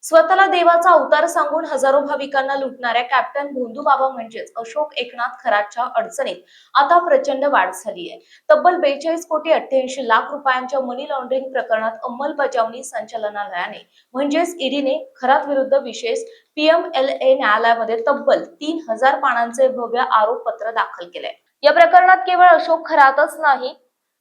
स्वतःला देवाचा अवतार सांगून हजारो भाविकांना लुटणाऱ्या कॅप्टन भोंदूबाबा म्हणजेच अशोक एकनाथ खरातच्या अडचणीत आता प्रचंड वाढ झाली आहे। तब्बल 42,88,00,000 रुपयांच्या मनी लॉन्ड्रिंग प्रकरणात अंमलबजावणी संचालनालयाने म्हणजेच ईडीने खरात विरुद्ध विशेष पीएमएलए न्यायालयामध्ये तब्बल 3,000 पानांचे भव्य आरोपपत्र दाखल केले। या प्रकरणात केवळ अशोक खरातच नाही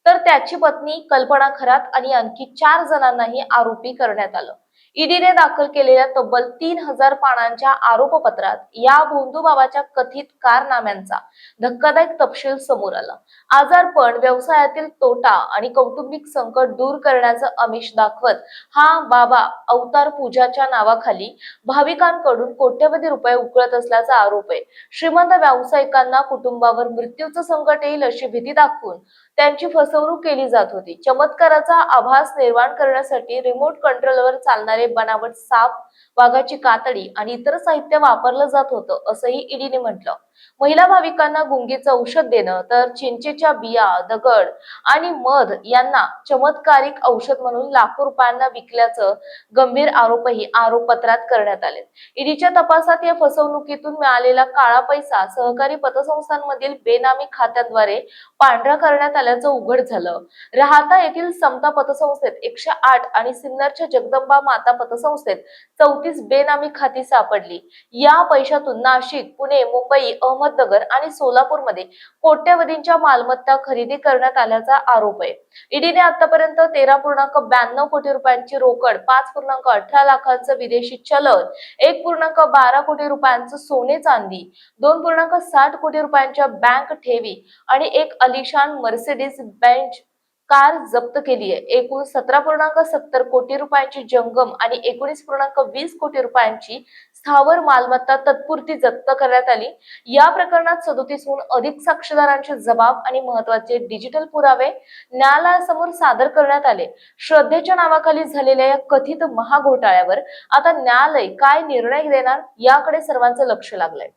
तर त्याची पत्नी कल्पना खरात आणि आणखी 4 जणांनाही आरोपी करण्यात आलं। ईडीने दाखल केलेल्या तब्बल 3,000 पानांच्या आरोपपत्रात या भोंदूबाबाच्या कथित कारनाम्यांचा धक्कादायक तपशील समोर आला। आजारपण, व्यवसायातील तोटा आणि कौटुंबिक संकट दूर करण्याचं आमिष दाखवत हा बाबा अवतार पूजाच्या नावाखाली भाविकांकडून कोट्यवधी रुपये उकळत असल्याचा आरोप आहे। श्रीमंत व्यावसायिकांना कुटुंबावर मृत्यूचं संकट येईल अशी भीती दाखवून त्यांची फसवणूक केली जात होती। चमत्काराचा आभास निर्माण करण्यासाठी रिमोट कंट्रोलवर चालणारे बनावट साप, वाघाची कातडी आणि इतर साहित्य वापरलं जात होतं असंही ईडीने म्हटलं। महिला भाविकांना गुंगीचं औषध देणं तर चिंचेच्या बिया, दगड आणि मध यांना चमत्कारिक औषध म्हणून लाखो रुपयांना विकल्याचं गंभीर आरोपही आरोपपत्रात करण्यात आले। ईडीच्या तपासात या फसवणुकीतून मिळालेला काळा पैसा सहकारी पतसंस्थांमधील बेनामी खात्यांद्वारे पांढरा करण्यात आल्याचं उघड झालं। राहाता येथील समता पतसंस्थेत 108 आणि सिन्नरच्या जगदंबा माता पतसंस्थेत 34 बेनामी खाती सापडली। या पैशातून नाशिक, पुणे, मुंबई, अहमदनगर आणि सोलापूरमध्ये कोट्यवधींच्या मालमत्ता खरेदी करण्यात आल्याचा आरोप आहे। ईडीने आतापर्यंत 13.92 कोटी रुपयांची रोकड, 5.18 लाखांचं विदेशी चलन, 1.12 कोटी रुपयांचं सोने चांदी, 2.60 कोटी रुपयांच्या बँक ठेवी आणि एक अलिशान मर्सिडीज बेंज कार जप्त केली आहे। एकूण 17.70 कोटी रुपयांची जंगम आणि 19.20 कोटी रुपयांची स्थावर मालमत्ता तत्पुरती जप्त करण्यात आली। या प्रकरणात 37हून अधिक साक्षीदारांचे जबाब आणि महत्त्वाचे डिजिटल पुरावे न्यायालयासमोर सादर करण्यात आले। श्रद्धेच्या नावाखाली झालेल्या या कथित महाघोटाळ्यावर आता न्यायालय काय निर्णय देणार याकडे सर्वांचं लक्ष लागलंय।